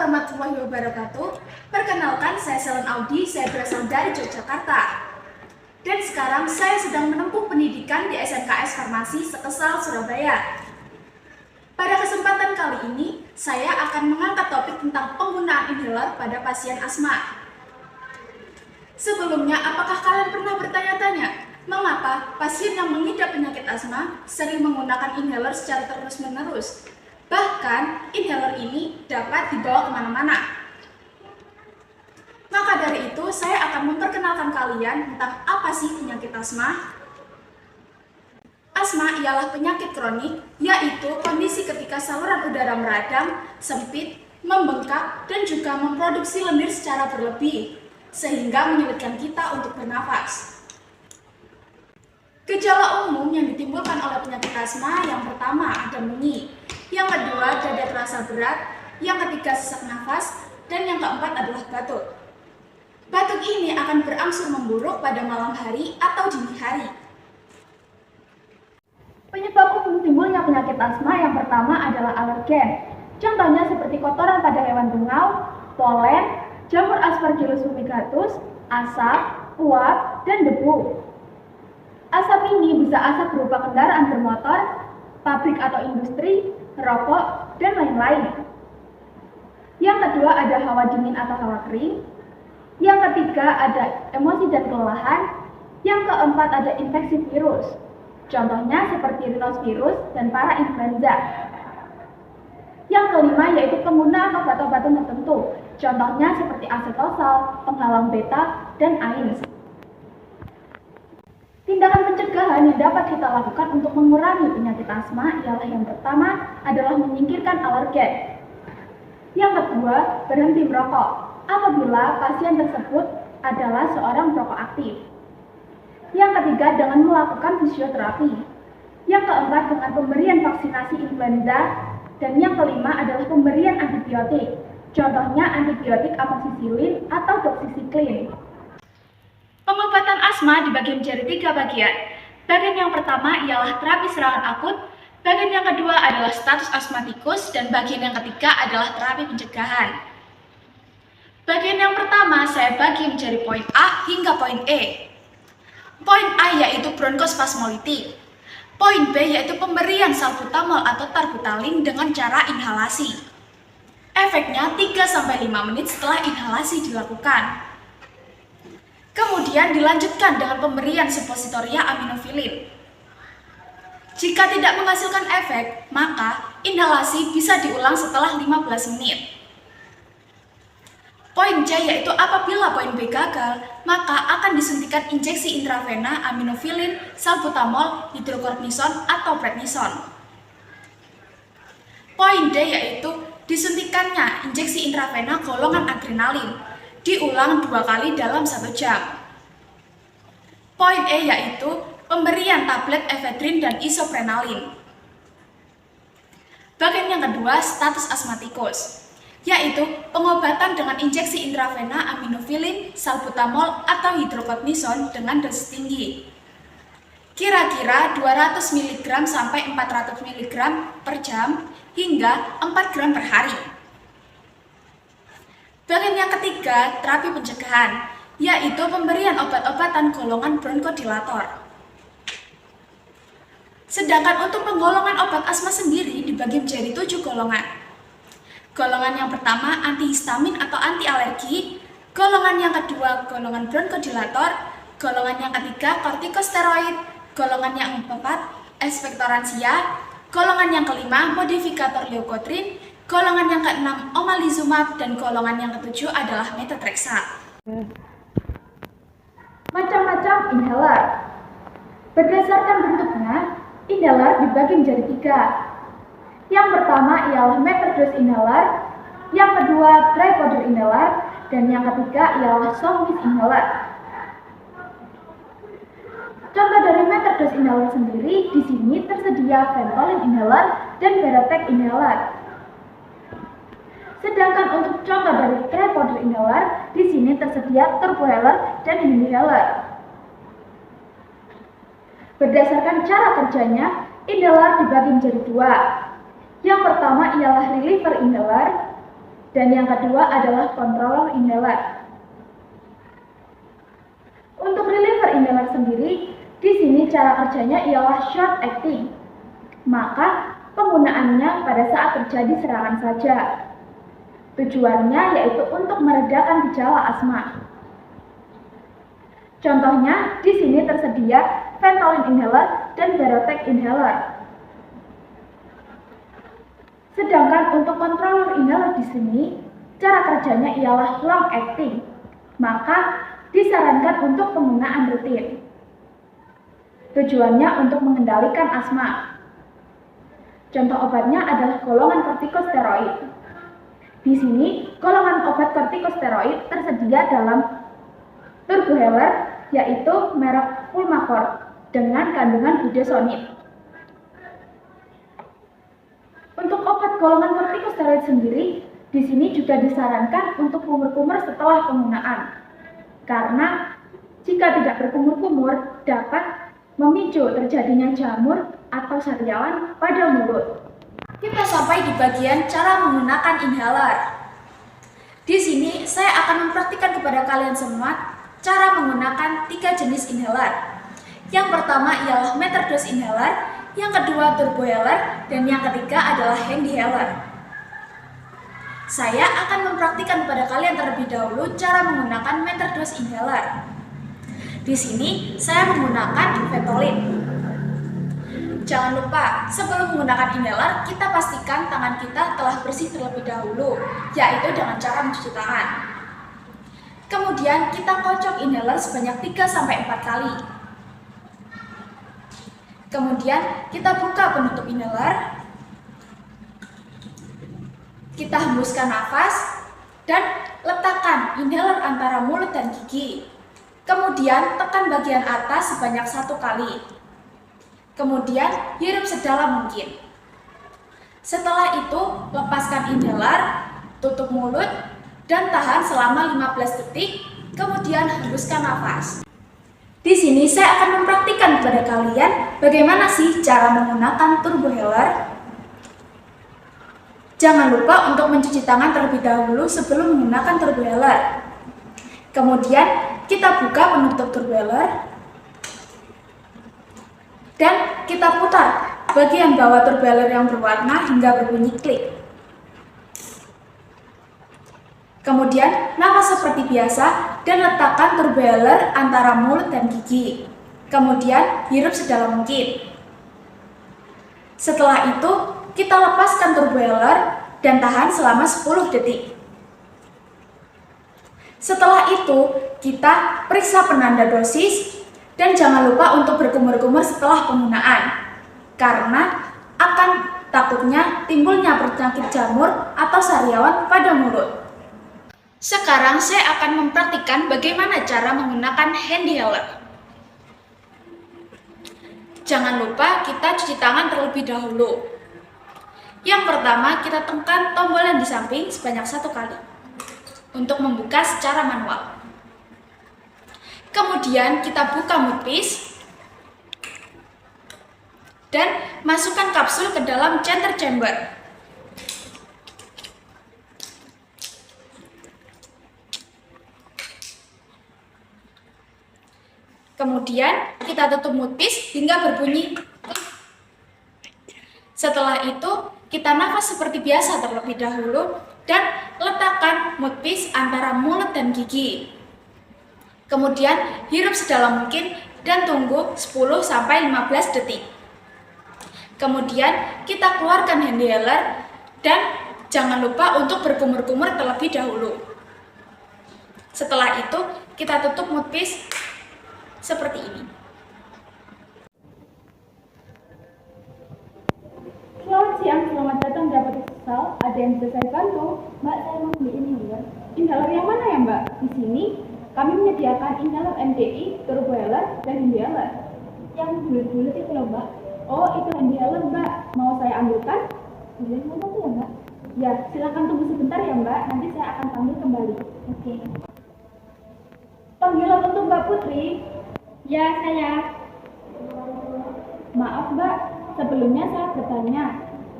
warahmatullahi wabarakatuh. Perkenalkan, saya Selen Audi, saya berasal dari Yogyakarta. Dan sekarang saya sedang menempuh pendidikan di SMKS Farmasi Sekesal, Surabaya. Pada kesempatan kali ini, saya akan mengangkat topik tentang penggunaan inhaler pada pasien asma. Sebelumnya, apakah kalian pernah bertanya-tanya, mengapa pasien yang mengidap penyakit asma sering menggunakan inhaler secara terus-menerus? Bahkan, inhaler ini dapat dibawa kemana-mana. Maka dari itu, saya akan memperkenalkan kalian tentang apa sih penyakit asma. Asma ialah penyakit kronik, yaitu kondisi ketika saluran udara meradang, sempit, membengkak, dan juga memproduksi lendir secara berlebih, sehingga menyulitkan kita untuk bernafas. Gejala umum yang ditimbulkan oleh penyakit asma yang pertama ada nyeri, yang kedua dada terasa berat, yang ketiga sesak nafas, dan yang keempat adalah batuk. Batuk ini akan berangsur memburuk pada malam hari atau dini hari. Penyebab umum timbulnya penyakit asma yang pertama adalah alergen. Contohnya seperti kotoran pada hewan tungau, polen, jamur Aspergillus fumigatus, asap, uap, dan debu. Asap ini bisa asap berupa kendaraan bermotor, pabrik atau industri, rokok, dan lain-lain. Yang kedua ada hawa dingin atau hawa kering. Yang ketiga ada emosi dan kelelahan. Yang keempat ada infeksi virus. Contohnya seperti rhinovirus dan parainfluenza. Yang kelima yaitu penggunaan obat-obatan tertentu. Contohnya seperti asetosal, penghalang beta, dan AINS. Tindakan pencegahan yang dapat kita lakukan untuk mengurangi penyakit asma ialah yang pertama adalah menyingkirkan alergen. Yang kedua, berhenti merokok apabila pasien tersebut adalah seorang perokok aktif. Yang ketiga, dengan melakukan fisioterapi. Yang keempat, dengan pemberian vaksinasi influenza. Dan yang kelima adalah pemberian antibiotik. Contohnya antibiotik amoxicillin atau doxycycline. Pengobatan asma dibagi menjadi 3 bagian. Bagian yang pertama ialah terapi serangan akut, bagian yang kedua adalah status asmatikus, dan bagian yang ketiga adalah terapi pencegahan. Bagian yang pertama saya bagi menjadi poin A hingga poin E. Poin A yaitu bronkospasmolitik. Poin B yaitu pemberian salbutamol atau tarbutalin dengan cara inhalasi. Efeknya 3-5 menit setelah inhalasi dilakukan. Kemudian dilanjutkan dengan pemberian suppositoria aminofilin. Jika tidak menghasilkan efek, maka inhalasi bisa diulang setelah 15 menit. Poin C yaitu apabila poin B gagal, maka akan disuntikan injeksi intravena aminofilin, salbutamol, hidrokortison, atau prednison. Poin D yaitu disuntikannya injeksi intravena golongan adrenalin. Diulang 2 kali dalam 1 jam. Poin E yaitu pemberian tablet efedrin dan isoprenalin. Bagian yang kedua, status asmatikus, yaitu pengobatan dengan injeksi intravena aminofilin, salbutamol, atau hidrokortison dengan dosis tinggi. Kira-kira 200 mg sampai 400 mg per jam hingga 4 gram per hari. Bagian yang ketiga, terapi pencegahan, yaitu pemberian obat-obatan golongan bronkodilator. Sedangkan untuk penggolongan obat asma sendiri dibagi menjadi 7 golongan. Golongan yang pertama, antihistamin atau anti alergi. Golongan yang kedua, golongan bronkodilator. Golongan yang ketiga, kortikosteroid. Golongan yang keempat, ekspektoransia. Golongan yang kelima, modifikator leukotrin. Golongan yang keenam, omalizumab, dan golongan yang ketujuh adalah methotrexate. Macam-macam inhaler. Berdasarkan bentuknya, inhaler dibagi menjadi 3. Yang pertama ialah metered inhaler, yang kedua dry powder inhaler, dan yang ketiga ialah soft mist inhaler. Contoh dari metered inhaler sendiri, di sini tersedia Ventolin inhaler dan Veratech inhaler. Sedangkan untuk contoh dari dry powder inhaler, di sini tersedia turbohaler dan inhaler. Berdasarkan cara kerjanya, inhaler dibagi menjadi 2. Yang pertama ialah reliever inhaler, Dan yang kedua adalah controller inhaler. Untuk reliever inhaler sendiri, di sini cara kerjanya ialah short acting. Maka penggunaannya pada saat terjadi serangan saja. Tujuannya yaitu untuk meredakan gejala asma. Contohnya di sini tersedia Ventolin inhaler dan Barotec inhaler. Sedangkan untuk controller inhaler di sini, cara kerjanya ialah long acting. Maka disarankan untuk penggunaan rutin. Tujuannya untuk mengendalikan asma. Contoh obatnya adalah golongan kortikosteroid. Di sini, golongan obat kortikosteroid tersedia dalam turbohealer, yaitu merek Pulmicort dengan kandungan budesonid. Untuk obat golongan kortikosteroid sendiri, di sini juga disarankan untuk kumur-kumur setelah penggunaan. Karena jika tidak berkumur-kumur dapat memicu terjadinya jamur atau sariawan pada mulut. Kita sampai di bagian cara menggunakan inhaler. Di sini saya akan mempraktikkan kepada kalian semua cara menggunakan 3 jenis inhaler. Yang pertama ialah meterdose inhaler, yang kedua turbohealer, dan yang ketiga adalah handyhaler. Saya akan mempraktikkan kepada kalian terlebih dahulu cara menggunakan meterdose inhaler. Di sini saya menggunakan Ventolin. Jangan lupa, sebelum menggunakan inhaler, kita pastikan tangan kita telah bersih terlebih dahulu, yaitu dengan cara mencuci tangan. Kemudian kita kocok inhaler sebanyak 3-4 kali. Kemudian kita buka penutup inhaler. Kita hembuskan nafas dan letakkan inhaler antara mulut dan gigi. Kemudian tekan bagian atas sebanyak 1 kali. Kemudian hirup sedalam mungkin. Setelah itu lepaskan inhaler, tutup mulut, dan tahan selama 15 detik, kemudian hembuskan nafas. Di sini saya akan mempraktikkan kepada kalian bagaimana sih cara menggunakan turbohealer. Jangan lupa untuk mencuci tangan terlebih dahulu sebelum menggunakan turbohealer. Kemudian kita buka penutup turbohealer dan kita putar bagian bawah turbohealer yang berwarna hingga berbunyi klik. Kemudian nafas seperti biasa dan letakkan turbohealer antara mulut dan gigi. Kemudian hirup sedalam mungkin. Setelah itu kita lepaskan turbohealer dan tahan selama 10 detik. Setelah itu kita periksa penanda dosis dan jangan lupa untuk berkumur-kumur setelah penggunaan, karena akan takutnya timbulnya penyakit jamur atau sariawan pada mulut. Sekarang saya akan mempraktikkan bagaimana cara menggunakan handyhaler. Jangan lupa kita cuci tangan terlebih dahulu. Yang pertama kita tekan tombol yang di samping sebanyak 1 kali untuk membuka secara manual. Kemudian kita buka mouthpiece dan masukkan kapsul ke dalam center chamber. Kemudian kita tutup mouthpiece hingga berbunyi. Setelah itu kita nafas seperti biasa terlebih dahulu dan letakkan mouthpiece antara mulut dan gigi. Kemudian hirup sedalam mungkin dan tunggu 10-15 detik. Kemudian kita keluarkan handyhaler dan jangan lupa untuk berkumur-kumur terlebih dahulu. Setelah itu kita tutup mouthpiece seperti ini. Selamat siang, selamat datang di Apotek Sosial. Ada yang bisa saya bantu? Mbak, saya mau beli inhaler. Inhaler yang mana ya, Mbak? Di sini kami menyediakan inhaler MDI, turbohealer, dan handyhaler. Yang bulat-bulat itu loh, Mbak. Oh, itu handyhaler, Mbak. Mau saya ambilkan? Iya, mau bantu ya, Mbak? Ya, silakan tunggu sebentar ya, Mbak. Nanti saya akan panggil kembali. Oke. Panggilan untuk Mbak Putri. Ya, saya. Maaf, Mbak. Sebelumnya saya bertanya,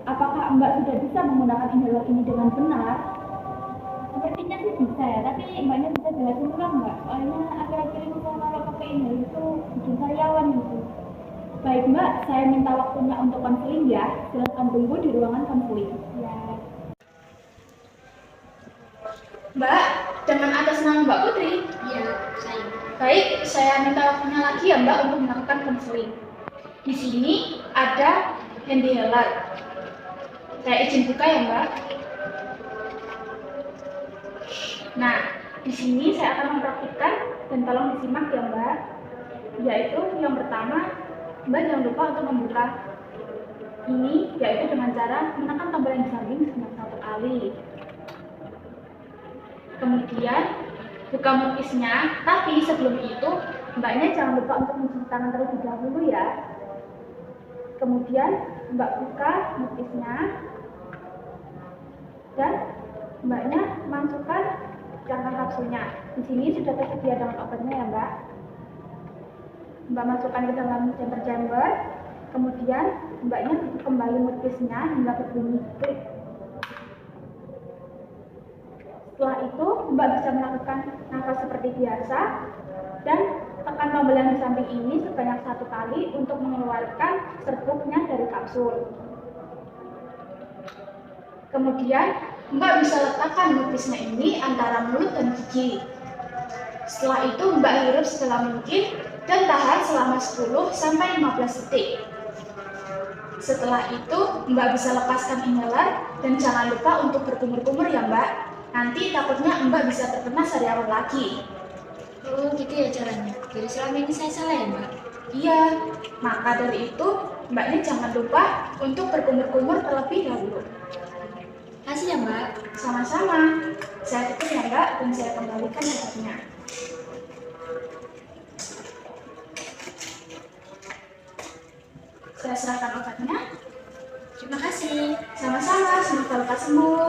apakah Mbak sudah bisa menggunakan inhaler ini dengan benar? Sepertinya sih bisa ya, tapi mbaknya bisa jelasin ulang nggak? Soalnya akhir-akhir ini saya kalau pakai email itu bikin sariawan gitu. Baik mbak, saya minta waktunya untuk konseling ya. Silakan tunggu di ruangan konseling. Ya. Mbak, dengan atas nama Mbak Putri. Iya, saya. Baik, saya minta waktunya lagi ya Mbak untuk melakukan konseling. Di sini ada handy healer. Saya izin buka ya Mbak. Nah, di sini saya akan mempraktikkan dan tolong disimak ya Mbak. Yaitu yang pertama, Mbak jangan lupa untuk membuka ini, yaitu dengan cara menekan tombol yang di samping sebanyak 1 kali. Kemudian buka mukisnya, tapi sebelum itu mbaknya jangan lupa untuk mencuci tangan terlebih dahulu ya. Kemudian mbak buka mukisnya dan mbaknya masukkan cangkang kapsulnya. Di sini sudah tersedia dengan obatnya ya mbak. Mbak masukkan ke dalam chamber, kemudian mbaknya tutup kembali mukisnya hingga berbunyi klik. Setelah itu, Mbak bisa melakukan nafas seperti biasa dan tekan tombol yang di samping ini sebanyak 1 kali untuk mengeluarkan serbuknya dari kapsul. Kemudian, Mbak bisa letakkan mukisnya ini antara mulut dan gigi. Setelah itu, Mbak hirup sedalam mungkin dan tahan selama 10-15 detik. Setelah itu, Mbak bisa lepaskan inhaler dan jangan lupa untuk berkumur-kumur ya Mbak. Nanti takutnya Mbak bisa terkena sariawan lagi. Oh gitu ya caranya. Jadi selama ini saya salah ya mbak? Iya, maka dari itu Mbaknya jangan lupa untuk berkumur-kumur terlebih dahulu. Kasih ya mbak. Sama-sama, saya tutup ya Mbak dan saya kembalikan obatnya. Saya serahkan obatnya. Terima kasih. Sama-sama, semoga lekas sembuh.